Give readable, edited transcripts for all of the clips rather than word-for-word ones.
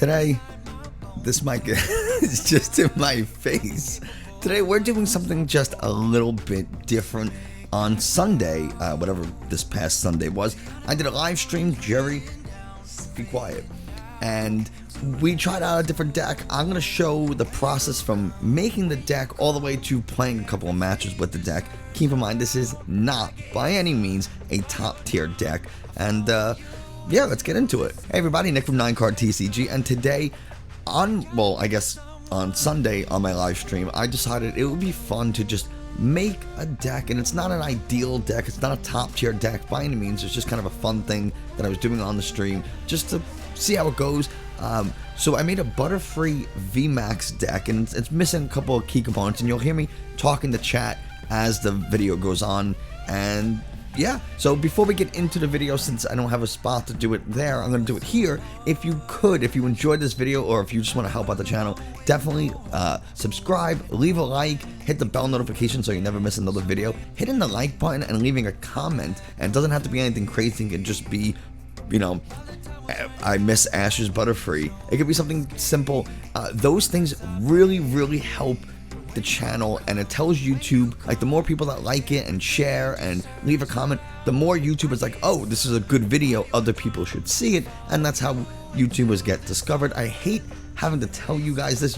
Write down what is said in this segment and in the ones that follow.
Today, this mic is just in my face. Today we're doing something just a little bit different. On Sunday, whatever this past Sunday was, I did a live stream. Jerry, be quiet. And we tried out a different deck. I'm going to show the process from making the deck all the way to playing a couple of matches with the deck. Keep in mind, this is not by any means a top tier deck. And yeah, let's get into it. Hey everybody, Nick from 9Card TCG, and today on Sunday on my live stream, I decided it would be fun to just make a deck, and it's not an ideal deck, it's not a top tier deck by any means, it's just kind of a fun thing that I was doing on the stream just to see how it goes. So I made a Butterfree Vmax deck, and it's missing a couple of key components, and you'll hear me talk in the chat as the video goes on. And yeah, so before we get into the video, since I don't have a spot to do it there, I'm going to do it here. If you enjoyed this video, or if you just want to help out the channel, definitely subscribe, leave a like, hit the bell notification so you never miss another video, hitting the like button and leaving a comment. And it doesn't have to be anything crazy, it can just be, you know, I miss Ash's Butterfree. It could be something simple. Those things really help the channel, and it tells YouTube, like, the more people that like it and share and leave a comment, the more YouTube is like, oh, this is a good video, other people should see it, and that's how YouTubers get discovered. I hate having to tell you guys this,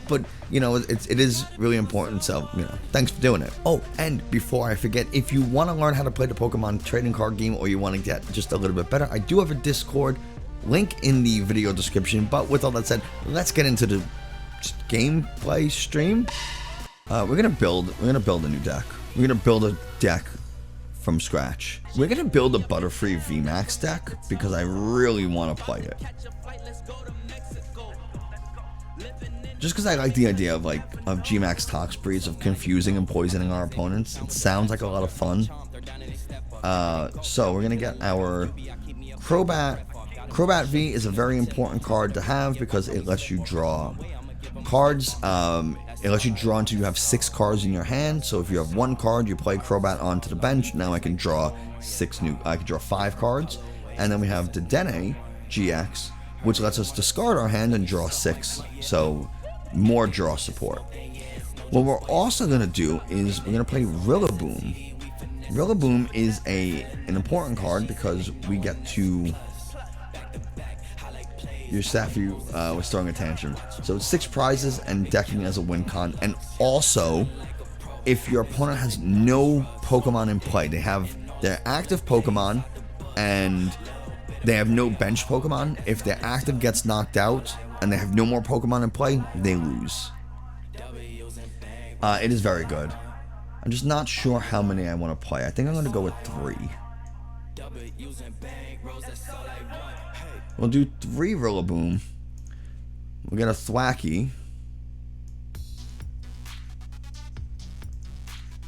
but you know, it is really important, so you know, thanks for doing it. Oh, and before I forget, if you want to learn how to play the Pokemon trading card game, or you want to get just a little bit better, I do have a Discord link in the video description. But with all that said, let's get into the gameplay stream. We're gonna build a new deck. We're gonna build a deck from scratch. We're gonna build a Butterfree Vmax deck because I really want to play it. Just because I like the idea of Gmax Tox breeds, of confusing and poisoning our opponents. It sounds like a lot of fun. So we're gonna get our Crobat. Crobat V is a very important card to have because it lets you draw cards. It lets you draw until you have 6 cards in your hand. So if you have 1 card, you play Crobat onto the bench. Now I can draw 5 cards. And then we have the Dene GX, which lets us discard our hand and draw 6. So more draw support. What we're also gonna do is we're gonna play Rillaboom. Rillaboom is an important card because we get to. Your Safi was throwing a tantrum. So it's 6 prizes and decking as a win con. And also, if your opponent has no Pokemon in play, they have their active Pokemon and they have no bench Pokemon. If their active gets knocked out and they have no more Pokemon in play, they lose. It is very good. I'm just not sure how many I want to play. I think I'm going to go with 3. We'll do 3 Rillaboom. We'll get a Thwackey.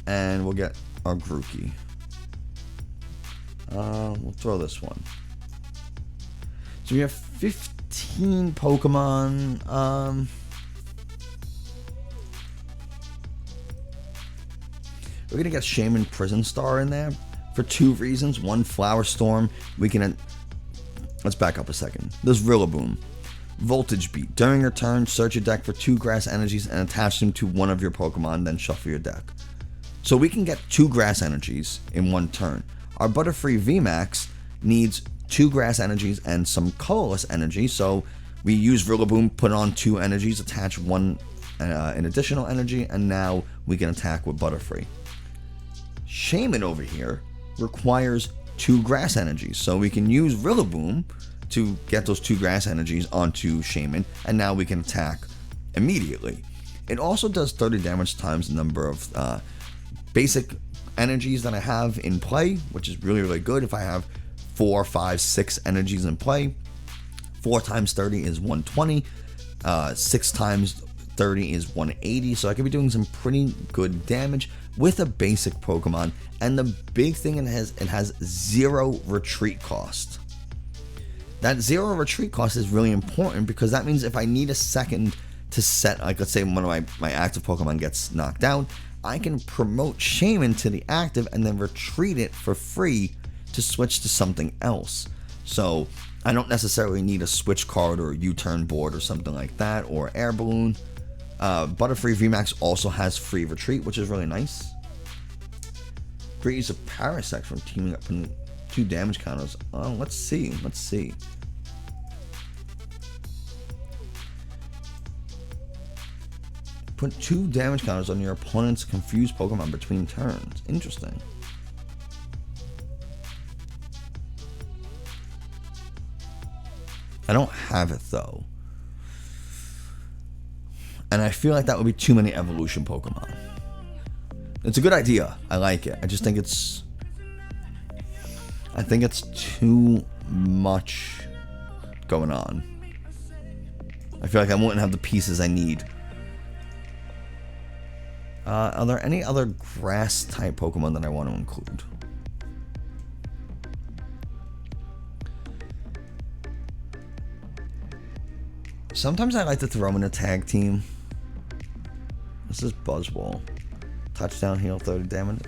And we'll get our Grookey. We'll throw this one. So we have 15 Pokemon. We're gonna get Shaman Prison Star in there for 2 reasons. One, Flower Storm. We can. Let's back up a second. There's Rillaboom. Voltage Beat. During your turn, search your deck for 2 grass energies and attach them to one of your Pokemon, then shuffle your deck. So we can get 2 grass energies in 1 turn. Our Butterfree Vmax needs 2 grass energies and some colorless energy, so we use Rillaboom, put on 2 energies, attach an additional energy, and now we can attack with Butterfree. Shaman over here requires 2 grass energies, so we can use Rillaboom to get those 2 grass energies onto Shaman, and now we can attack immediately. It also does 30 damage times the number of basic energies that I have in play, which is really good. If I have 4, 5, 6 energies in play, 4 times 30 is 120, 6 times 30 is 180, so I could be doing some pretty good damage with a basic Pokemon. And the big thing, it has 0 retreat cost. That 0 retreat cost is really important because that means if I need a second to set, like let's say one of my active Pokemon gets knocked out, I can promote Shaman to the active and then retreat it for free to switch to something else. So I don't necessarily need a switch card or a U-turn board or something like that, or air balloon. Butterfree Vmax also has free retreat, which is really nice. Free use of Parasect from teaming up in 2 damage counters. Let's see. Put 2 damage counters on your opponent's confused Pokemon between turns. Interesting. I don't have it though. And I feel like that would be too many evolution Pokemon. It's a good idea. I like it. I just think it's too much going on. I feel like I wouldn't have the pieces I need. Are there any other grass type Pokemon that I want to include? Sometimes I like to throw in a tag team. This is Buzzwole. Touchdown, heal 30 damage.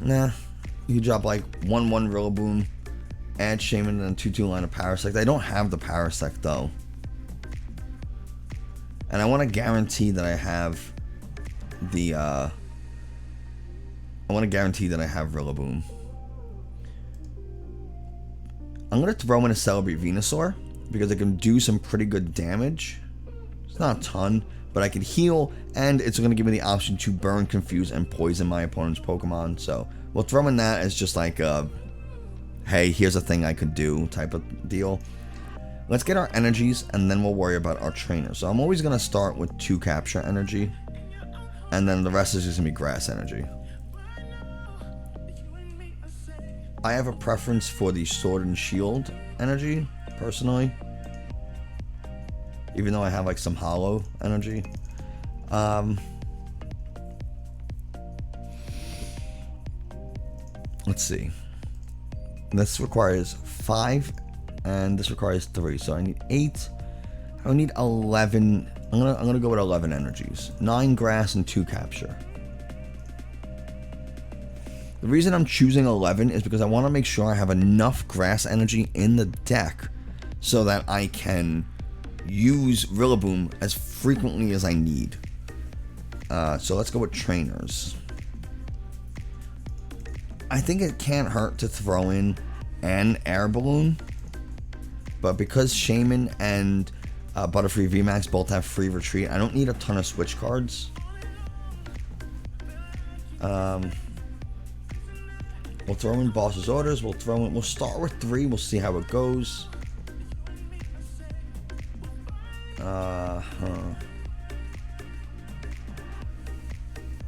Nah. You drop like 1/1 Rillaboom, add Shaman, and 2/2 line of Parasect. I don't have the Parasect though. And I want to guarantee that I have the Rillaboom. I'm going to throw in a Celebrate Venusaur because it can do some pretty good damage. It's not a ton, but I can heal, and it's going to give me the option to burn, confuse, and poison my opponent's Pokemon. So we'll throw in that as just like a, hey, here's a thing I could do type of deal. Let's get our energies, and then we'll worry about our trainers. So I'm always going to start with 2 capture energy, and then the rest is just going to be grass energy. I have a preference for the Sword and Shield energy, personally. Even though I have like some hollow energy. Let's see. This requires 5, and this requires 3. So I need 8. I need 11. I'm gonna go with 11 energies. 9 grass and 2 capture. The reason I'm choosing 11 is because I want to make sure I have enough grass energy in the deck so that I can use Rillaboom as frequently as I need. So let's go with trainers. I think it can't hurt to throw in an air balloon, but because Shaman and Butterfree Vmax both have free retreat, I don't need a ton of switch cards. We'll throw in Boss's Orders. We'll start with 3. We'll see how it goes.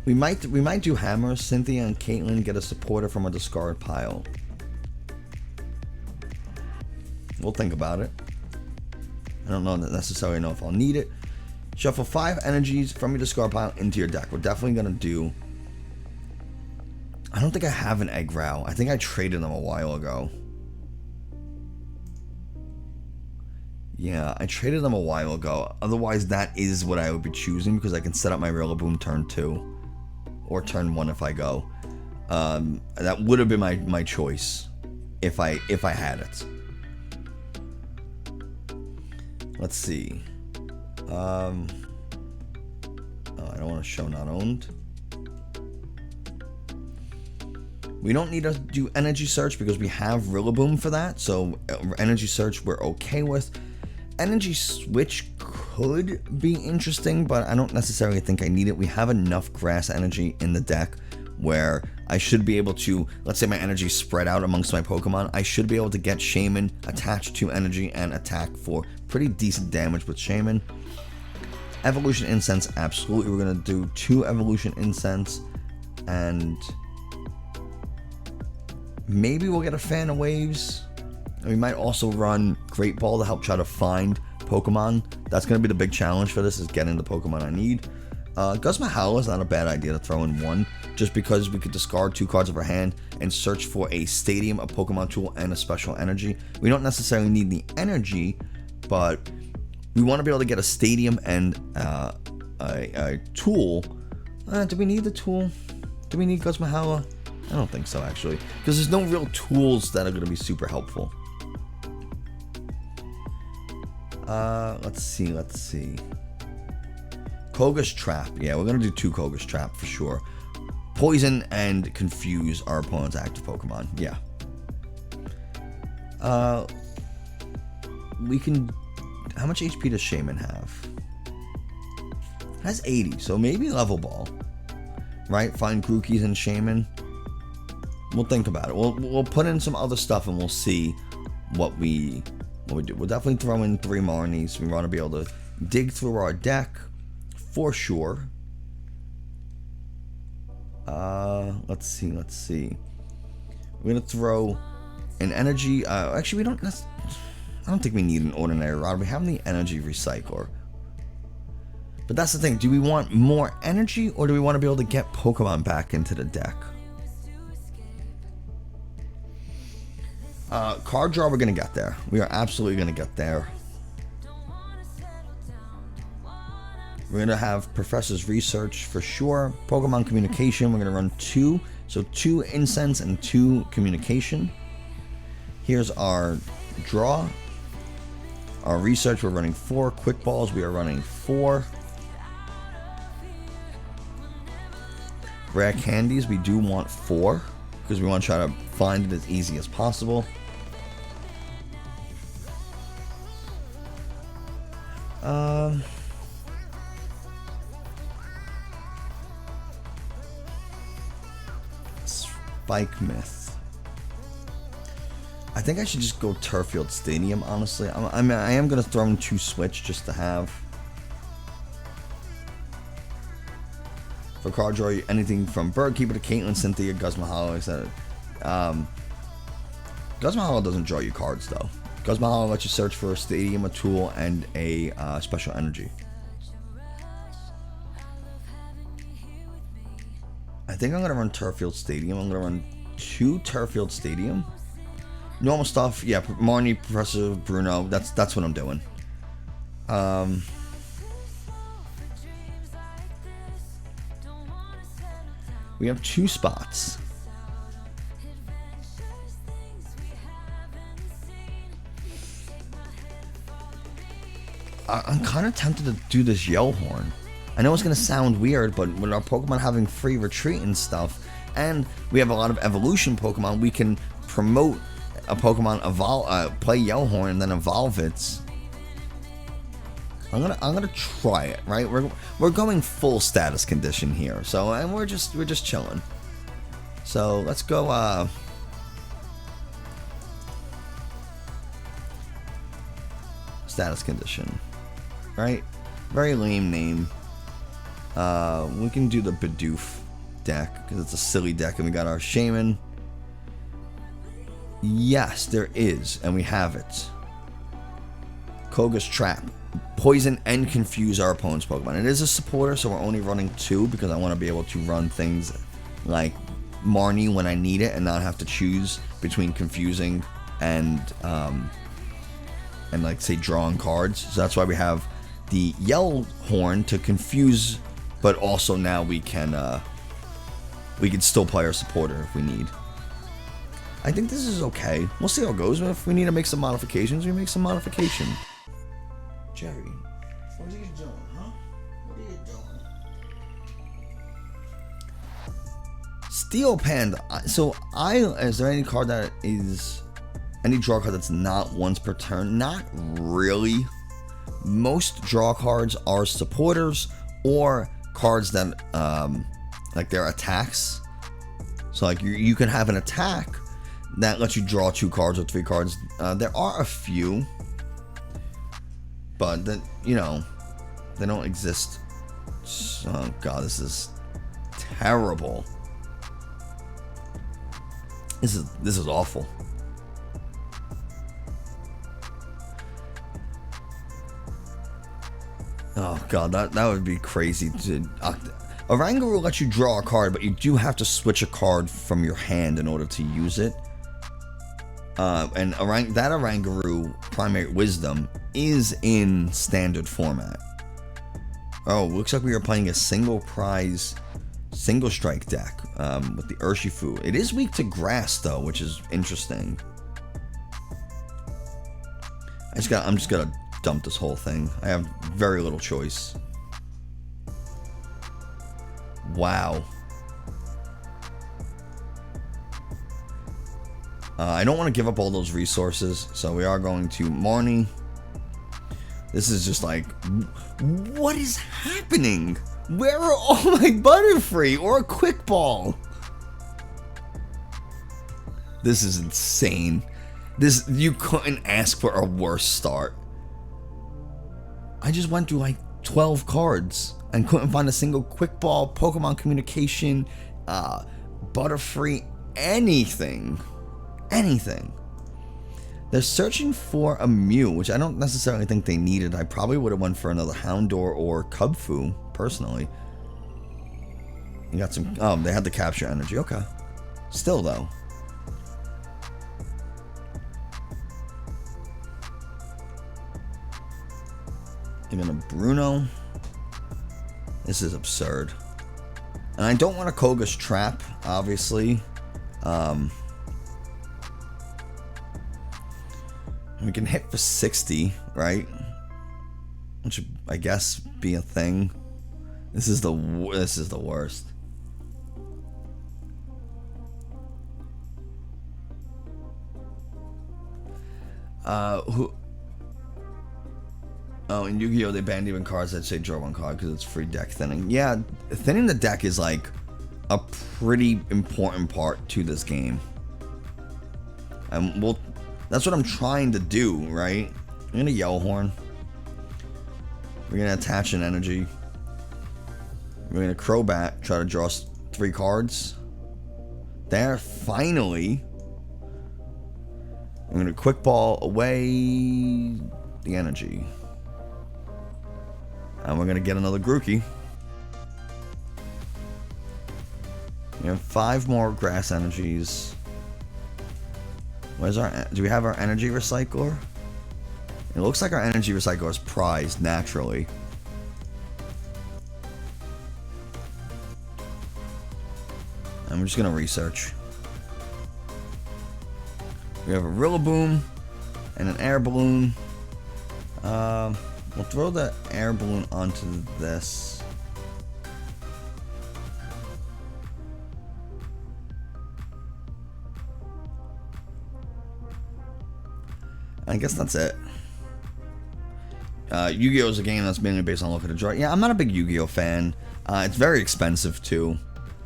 We might do Hammer. Cynthia and Caitlin get a supporter from a discard pile. We'll think about it. I don't necessarily know if I'll need it. Shuffle 5 energies from your discard pile into your deck. We're definitely gonna do. I don't think I have an Eggrow. I think I traded them a while ago. Yeah, I traded them a while ago. Otherwise, that is what I would be choosing because I can set up my Rillaboom turn 2. Or turn 1 if I go. That would have been my choice if I had it. Let's see. Oh, I don't want to show not owned. We don't need to do energy search because we have Rillaboom for that. So energy search we're okay with. Energy switch could be interesting, but I don't necessarily think I need it. We have enough grass energy in the deck where I should be able to, let's say my energy spread out amongst my Pokemon, I should be able to get Shaman attached to energy and attack for pretty decent damage with Shaman. Evolution Incense, absolutely. We're going to do 2 Evolution Incense, and maybe we'll get a Fan of Waves. We might also run Great Ball to help try to find Pokemon. That's going to be the big challenge for this, is getting the Pokemon I need. Guzma is not a bad idea to throw in 1, just because we could discard 2 cards of our hand and search for a Stadium, a Pokemon tool, and a special energy. We don't necessarily need the energy, but we want to be able to get a Stadium and a tool. Do we need the tool? Do we need Guzma? I don't think so, actually. Because there's no real tools that are going to be super helpful. Let's see. Koga's Trap. Yeah, we're going to do 2 Koga's Trap for sure. Poison and confuse our opponent's active Pokemon. Yeah. We can... How much HP does Shaman have? It has 80, so maybe Level Ball. Right? Find Grookey's and Shaman. We'll think about it. We'll put in some other stuff and we'll see what we do. We'll definitely throw in 3 Marnies. We want to be able to dig through our deck for sure. Let's see. We're gonna throw an energy. Actually, we don't. I don't think we need an ordinary rod. We have the energy recycler. But that's the thing. Do we want more energy, or do we want to be able to get Pokemon back into the deck? Card draw, we're gonna get there. We are absolutely gonna get there. We're gonna have Professor's Research for sure. Pokemon Communication, we're gonna run 2. So 2 Incense and 2 Communication. Here's our draw. Our research, we're running 4. Quick Balls, we are running 4. Rare Candies, we do want 4. Because we want to try to find it as easy as possible. Spike Myth. I think I should just go Turffield Stadium, honestly. I am going to throw in 2 Switch just to have. For card draw, anything from Birdkeeper to Caitlyn, Cynthia, Guzmahalo, etc. Guzmahalo doesn't draw you cards, though. Guzmahalo lets you search for a Stadium, a tool, and a special energy. I think I'm going to run Turffield Stadium. I'm going to run 2 Turffield Stadium. Normal stuff, yeah, Marnie, Professor Bruno, that's what I'm doing. We have 2 spots. I'm kind of tempted to do this Yellhorn. I know it's going to sound weird, but with our Pokemon having free retreat and stuff, and we have a lot of evolution Pokemon, we can promote a Pokemon play Yellhorn and then evolve it. I'm gonna try it, right? We're going full status condition here, so and we're just chilling. So let's go. Status condition, right? Very lame name. We can do the Bidoof deck because it's a silly deck, and we got our Shaman. Yes, there is, and we have it. Koga's Trap. Poison and confuse our opponent's Pokemon. It is a supporter, so we're only running 2 because I want to be able to run things like Marnie when I need it and not have to choose between confusing and like say drawing cards. So that's why we have the Yellhorn to confuse, but also now we can still play our supporter if we need. I think this is okay. We'll see how it goes. If we need to make some modifications, we make some modification. Jerry, what are you doing, huh? What are you doing? Steel Panda. So is there any card that is any draw card that's not once per turn? Not really. Most draw cards are supporters or cards that like they're attacks. So like you can have an attack that lets you draw 2 cards or 3 cards. There are a few, but that they don't exist. Oh god, this is terrible. This is awful. Oh god, that would be crazy. Oranguru lets you draw a card, but you do have to switch a card from your hand in order to use it. And that Oranguru Primary Wisdom is in standard format. Oh, looks like we are playing a single prize single strike deck with the Urshifu. It is weak to grass though, which is interesting. I'm just gonna dump this whole thing. I have very little choice. Wow. I don't want to give up all those resources, so we are going to Marnie. This is just like, what is happening? Where are all my Butterfree or a Quick Ball? This is insane. You couldn't ask for a worse start. I just went through like 12 cards and couldn't find a single Quick Ball, Pokemon Communication, Butterfree, anything. Anything. They're searching for a Mew, which I don't necessarily think they needed. I probably would have went for another Houndour or Cubfu, personally. You got some... Oh, they had the capture energy. Okay. Still, though. Even a Bruno. This is absurd. And I don't want a Koga's Trap, obviously. We can hit for 60, right? Which should, I guess, be a thing. This is the worst. Who? Oh, in Yu-Gi-Oh! They banned even cards that say draw one card because it's free deck thinning. Yeah, thinning the deck is like a pretty important part to this game. And that's what I'm trying to do, right? I'm gonna Yell Horn. We're gonna attach an energy. We're gonna Crobat, try to draw 3 cards. There, finally. I'm gonna Quick Ball away the energy. And we're gonna get another Grookey. We have 5 more grass energies. Where's do we have our energy recycler? It looks like our energy recycler is prized naturally. And we're just gonna research. We have a Rillaboom and an air balloon. We'll throw the air balloon onto this. I guess that's it. Yu-Gi-Oh! Is a game that's mainly based on look at a draw. Yeah, I'm not a big Yu-Gi-Oh! Fan. It's very expensive too.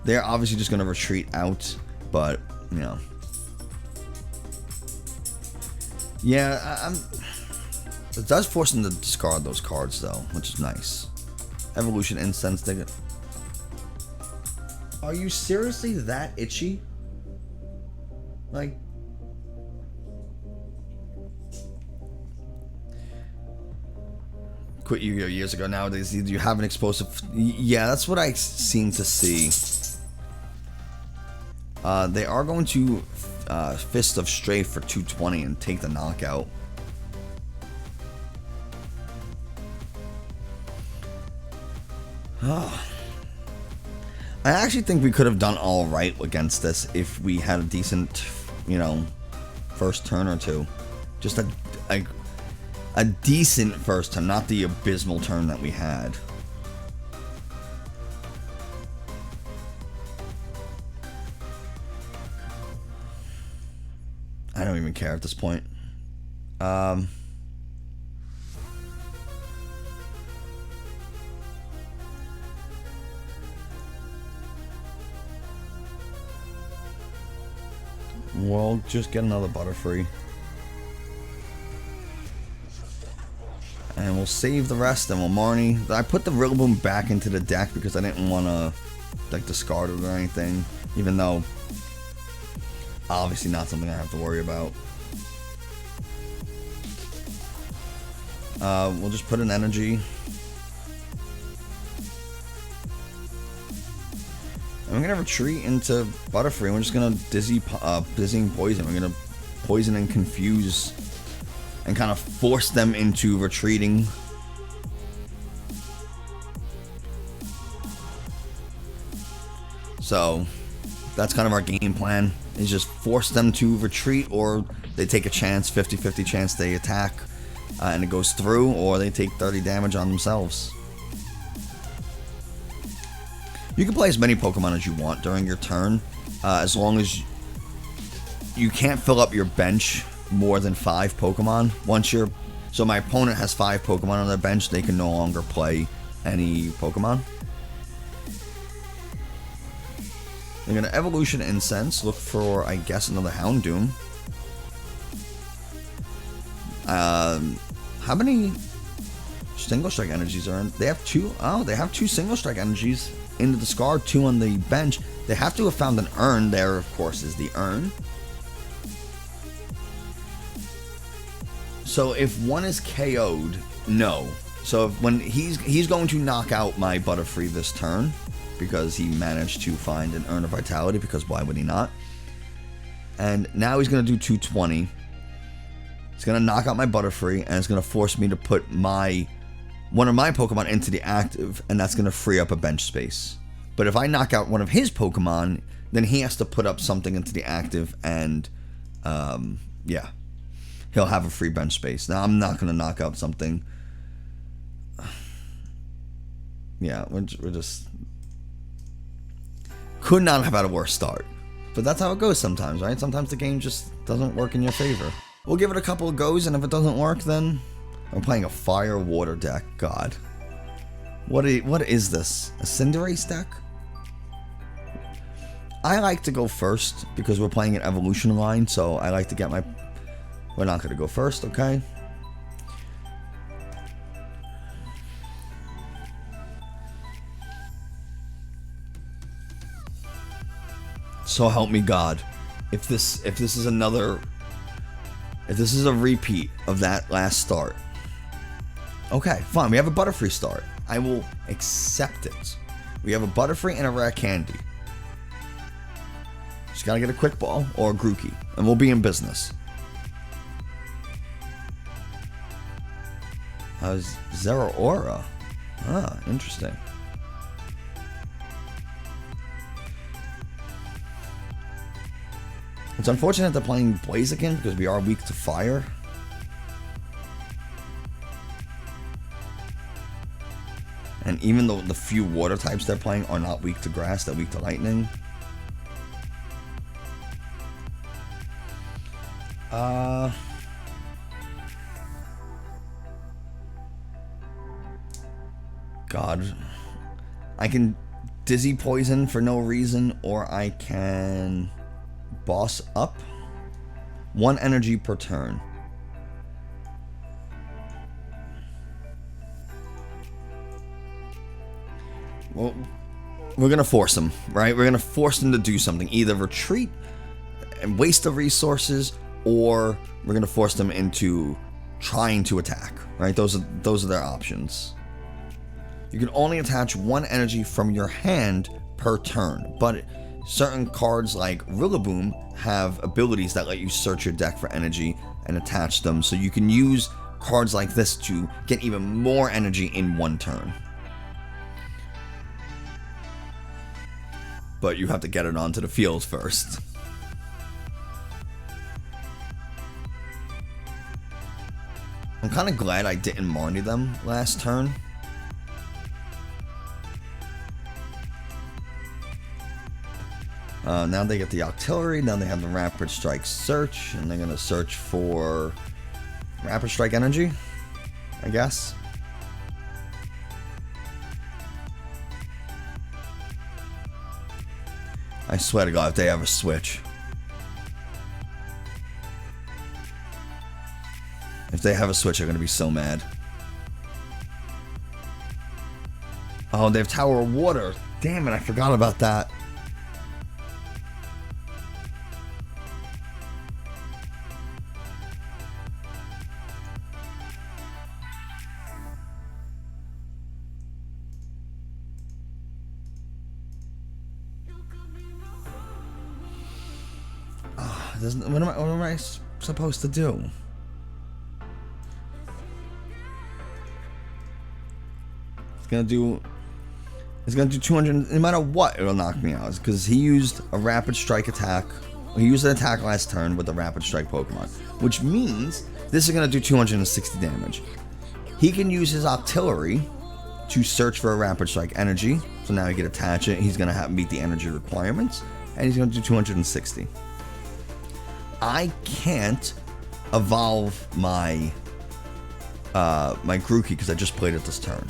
They're obviously just going to retreat out, but, you know. Yeah, it does force them to discard those cards though, which is nice. Evolution Incense. Are you seriously that itchy? Like... Quit Yu-Gi-Oh! Years ago. Nowadays, you have an explosive... Yeah, that's what I seem to see. They are going to Fist of Strafe for 220 and take the knockout. Oh. I actually think we could have done all right against this if we had a decent, you know, first turn or two. Just a decent first turn, not the abysmal turn that we had. I don't even care at this point. We'll just get another Butterfree. And we'll save the rest and we'll Marnie. I put the Rillaboom back into the deck because I didn't want to like discard it or anything. Even though obviously not something I have to worry about. We'll just put an energy. And we're going to retreat into Butterfree. We're just going to Dizzying Poison. We're going to Poison and Confuse and kind of force them into retreating. So that's kind of our game plan, is just force them to retreat, or they take a chance, 50-50 chance they attack and it goes through, or they take 30 damage on themselves. You can play as many Pokemon as you want during your turn, as long as you can't fill up your bench more than 5 Pokemon. So my opponent has 5 Pokemon on their bench, they can no longer play any Pokemon. They're going to Evolution Incense, look for, I guess, another Houndoom. How many Single Strike energies are in? They have 2. Oh, they have 2 Single Strike energies in the discard, 2 on the bench. They have to have found an urn. There, of course, is the urn. So if one is KO'd, no. So when he's going to knock out my Butterfree this turn, because he managed to find an Urn of Vitality, because why would he not? And now he's going to do 220. It's going to knock out my Butterfree, and it's going to force me to put one of my Pokemon into the active, and that's going to free up a bench space. But if I knock out one of his Pokemon, then he has to put up something into the active, and yeah, he'll have a free bench space. Now, I'm not going to knock out something. Yeah, we're just... Could not have had a worse start. But that's how it goes sometimes, right? Sometimes the game just doesn't work in your favor. We'll give it a couple of goes, and if it doesn't work, then I'm playing a Fire Water deck. God. What is this? A Cinderace deck? I like to go first because we're playing an evolution line, so I like to get my... We're not going to go first, okay? So help me God. If this is a repeat of that last start. Okay, fine. We have a Butterfree start. I will accept it. We have a Butterfree and a Rare Candy. Just gotta get a Quick Ball or a Grookey, and we'll be in business. Zeraora. Ah, interesting. It's unfortunate they're playing Blaziken because we are weak to fire. And even though the few water types they're playing are not weak to grass, they're weak to lightning. God. I can Dizzy Poison for no reason, or I can Boss Up. 1 energy per turn. Well, we're going to force them, right? We're going to force them to do something. Either retreat and waste the resources, or we're going to force them into trying to attack, right? Those are their options. You can only attach 1 energy from your hand per turn, but certain cards like Rillaboom have abilities that let you search your deck for energy and attach them, so you can use cards like this to get even more energy in 1 turn. But you have to get it onto the field first. I'm kind of glad I didn't Marnie them last turn. Now they get the Octillery, now they have the Rapid Strike Search, and they're going to search for Rapid Strike Energy, I guess. I swear to God, if they ever switch. If they have a switch, I'm going to be so mad. Oh, they have Tower of Water. Damn it, I forgot about that. What am I supposed to do? It's gonna do It's going to do 200, no matter what, it'll knock me out. Because he used a Rapid Strike attack. He used an attack last turn with the Rapid Strike Pokemon. Which means this is going to do 260 damage. He can use his Octillery to search for a Rapid Strike energy. So now he can attach it. He's going to meet the energy requirements. And he's going to do 260. I can't evolve my my Grookey because I just played it this turn.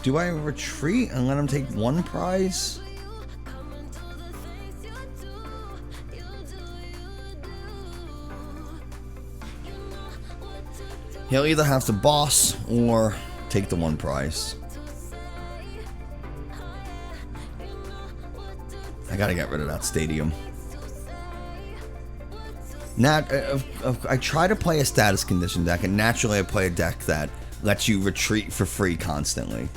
Do I retreat and let him take one prize? He'll either have to boss or take the one prize. I gotta get rid of that stadium. I try to play a status condition deck, and naturally I play a deck that lets you retreat for free constantly.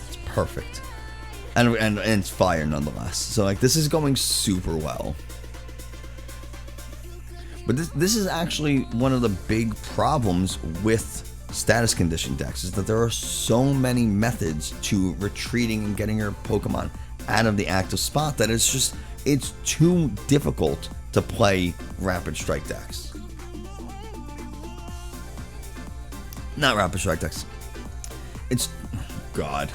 It's perfect. And it's fire nonetheless. So like this is going super well. But this is actually one of the big problems with status condition decks, is that there are so many methods to retreating and getting your Pokemon out of the active spot that it's too difficult to play Rapid Strike decks. Not Rapid Strike decks. It's God.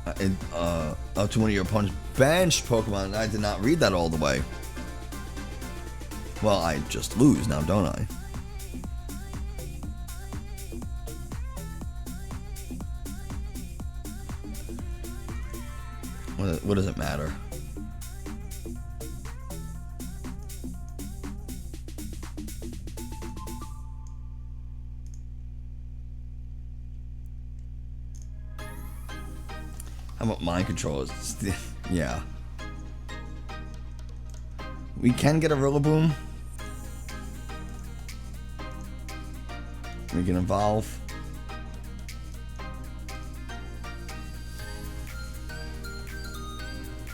Up to one of your opponent's bench Pokemon. I did not read that all the way. Well, I just lose now, don't I? What does it matter? How about mind control? Yeah. We can get a Rillaboom. We can evolve.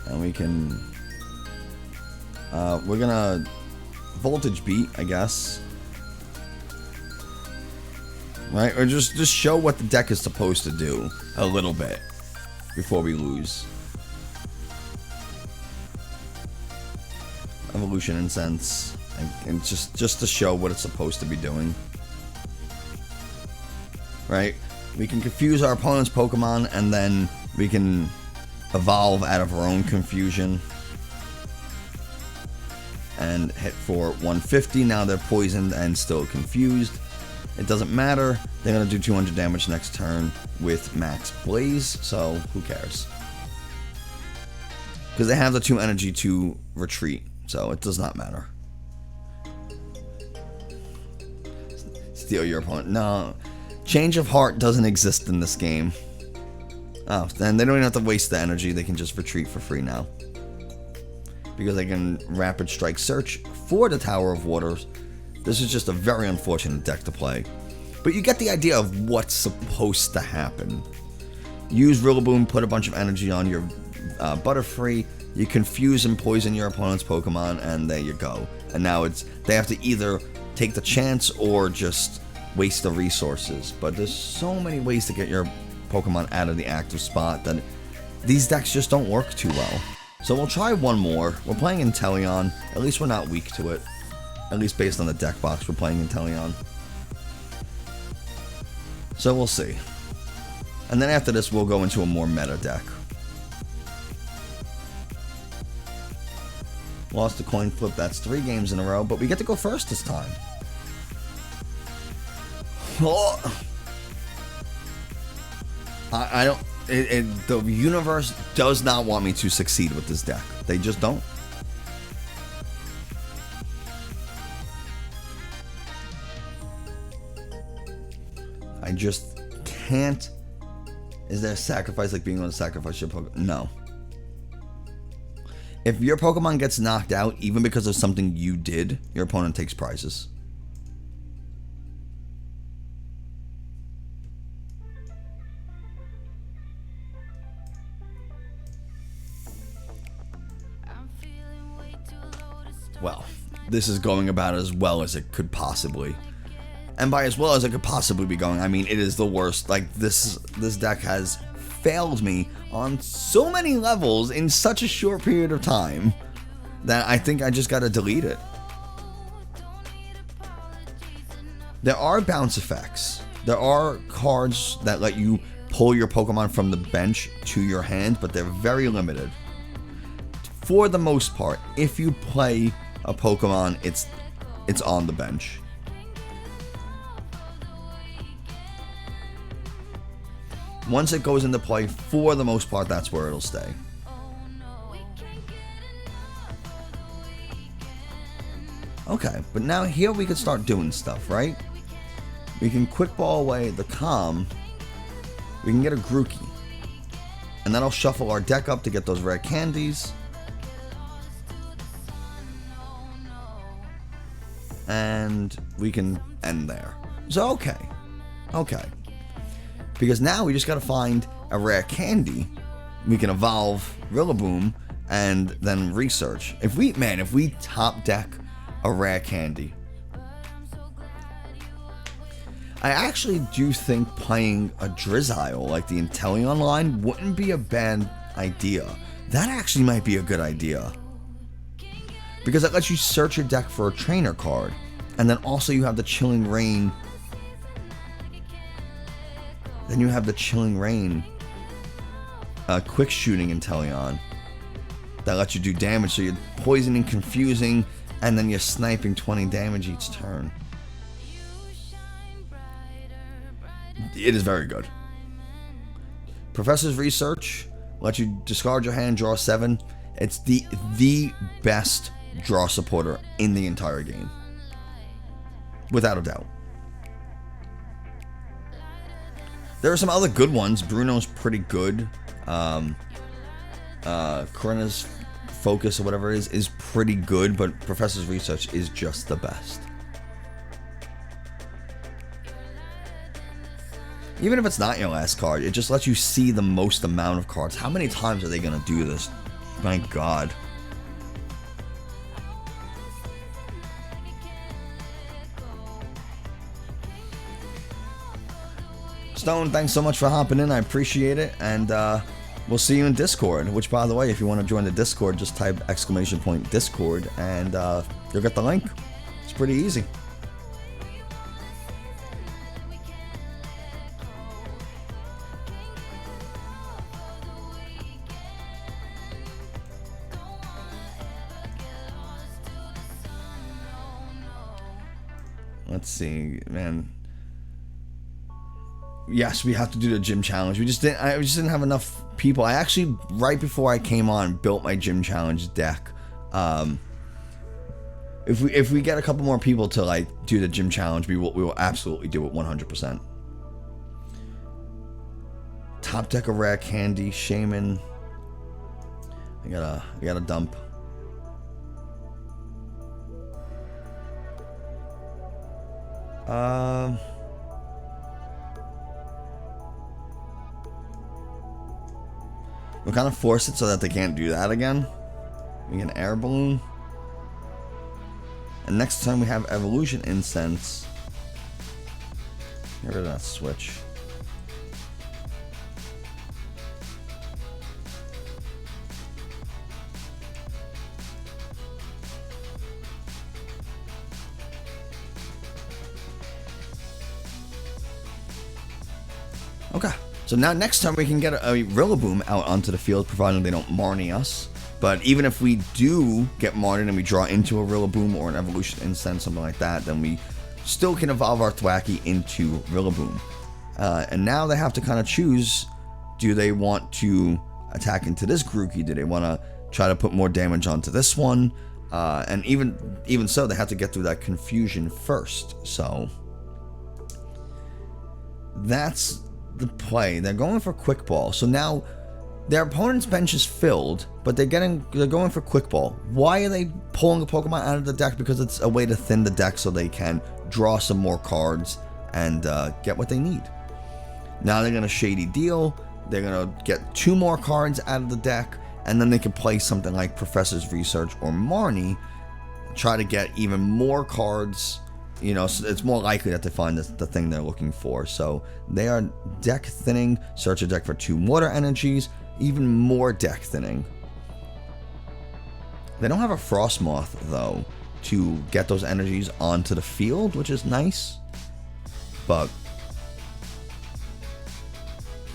And we can... we're gonna Voltage Beat, I guess. Right? Or just show what the deck is supposed to do a little bit before we lose. Evolution Incense. And just to show what it's supposed to be doing. Right? We can confuse our opponent's Pokemon, and then we can evolve out of our own confusion and hit for 150. Now they're poisoned and still confused. It doesn't matter. They're going to do 200 damage next turn with Max Blaze, so who cares? Because they have the 2 energy to retreat, so it does not matter. Steal your opponent. No. Change of Heart doesn't exist in this game. Oh, then they don't even have to waste the energy. They can just retreat for free now. Because they can Rapid Strike Search for the Tower of Waters. This is just a very unfortunate deck to play. But you get the idea of what's supposed to happen. Use Rillaboom, put a bunch of energy on your Butterfree. You confuse and poison your opponent's Pokemon, and there you go. And now they have to either take the chance or just waste the resources. But there's so many ways to get your Pokemon out of the active spot that these decks just don't work too well. So we'll try one more. We're playing Inteleon. At least we're not weak to it. At least based on the deck box, we're playing Inteleon. So we'll see. And then after this, we'll go into a more meta deck. Lost a coin flip. That's 3 games in a row, but we get to go first this time. Oh. I don't. The universe does not want me to succeed with this deck. They just don't. I just can't. Is there a sacrifice like being able to sacrifice your Pokemon? No. If your Pokemon gets knocked out, even because of something you did, your opponent takes prizes. Well, this is going about as well as it could possibly. And by as well as it could possibly be going, I mean, it is the worst. Like, this deck has failed me on so many levels in such a short period of time that I think I just gotta delete it. There are bounce effects. There are cards that let you pull your Pokemon from the bench to your hand, but they're very limited. For the most part, if you play a Pokemon, it's on the bench. Once it goes into play, for the most part, that's where it'll stay. Okay, but now here we can start doing stuff, right? We can quick ball away the Calm. We can get a Grookey. And that'll shuffle our deck up to get those rare candies. And we can end there. So, okay. Because now we just gotta find a rare candy. We can evolve Rillaboom and then research. If we top deck a rare candy, I actually do think playing a Drizzile like the Inteleon line wouldn't be a bad idea. That actually might be a good idea. Because it lets you search your deck for a trainer card. And then also you have the Chilling Rain. Then you have the Chilling Rain quick shooting Inteleon that lets you do damage. So you're poisoning, confusing, and then you're sniping 20 damage each turn. It is very good. Professor's Research lets you discard your hand, draw 7. It's the best draw supporter in the entire game. Without a doubt. There are some other good ones. Bruno's pretty good. Corinna's Focus or whatever it is pretty good, but Professor's Research is just the best. Even if it's not your last card, it just lets you see the most amount of cards. How many times are they going to do this? My God. Stone, thanks so much for hopping in. I appreciate it. And we'll see you in Discord. Which, by the way, if you want to join the Discord, just type !Discord and you'll get the link. It's pretty easy. Let's see, man. Yes, we have to do the gym challenge. I just didn't have enough people. I actually, right before I came on, built my gym challenge deck. If we get a couple more people to like do the gym challenge, we will absolutely do it 100%. Top deck of rare candy, Shaman. I gotta dump. We'll kind of force it so that they can't do that again. We get an air balloon. And next time we have Evolution Incense. Get rid of that switch. Okay. So now next time we can get a Rillaboom out onto the field, providing they don't Marnie us. But even if we do get Marnie and we draw into a Rillaboom or an Evolution Incense, something like that, then we still can evolve our Thwackey into Rillaboom. And now they have to kind of choose Do they want to attack into this Grookey? Do they want to try to put more damage onto this one? And even so, they have to get through that confusion first. So that's the play. They're going for Quick Ball. So now their opponent's bench is filled, but they're going for Quick Ball. Why are they pulling a Pokemon out of the deck? Because it's a way to thin the deck so they can draw some more cards and get what they need. Now they're going to Shady Deal. They're going to get 2 more cards out of the deck, and then they can play something like Professor's Research or Marnie, try to get even more cards. You know, so it's more likely that they find the thing they're looking for. So they are deck thinning, search a deck for 2 water energies, even more deck thinning. They don't have a Frostmoth, though, to get those energies onto the field, which is nice. But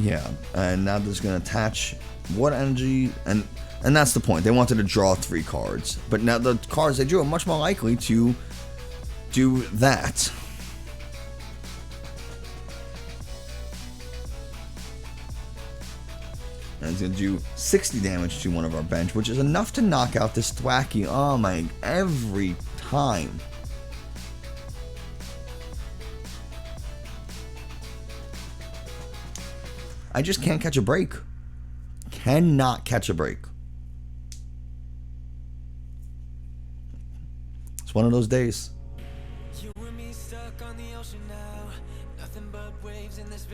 yeah, and now they're just going to attach water energy, and that's the point. They wanted to draw 3 cards, but now the cards they drew are much more likely to do that. And it's going to do 60 damage to one of our bench, which is enough to knock out this Thwackey. Oh my, every time. I just can't catch a break. Cannot catch a break. It's one of those days.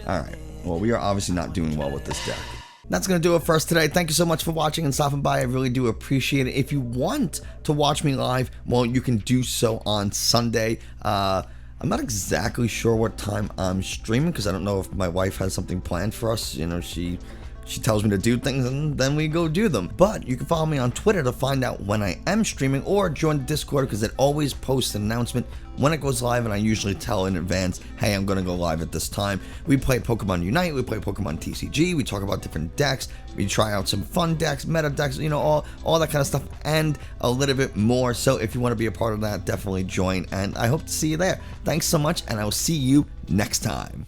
Alright, well, we are obviously not doing well with this deck. That's going to do it for us today. Thank you so much for watching and stopping by. I really do appreciate it. If you want to watch me live, well, you can do so on Sunday. I'm not exactly sure what time I'm streaming because I don't know if my wife has something planned for us. You know, she tells me to do things and then we go do them. But you can follow me on Twitter to find out when I am streaming, or join the Discord because it always posts an announcement when it goes live, and I usually tell in advance, hey, I'm going to go live at this time. We play Pokemon Unite, we play Pokemon TCG, we talk about different decks, we try out some fun decks, meta decks, you know, all that kind of stuff, and a little bit more. So if you want to be a part of that, definitely join, and I hope to see you there. Thanks so much, and I will see you next time.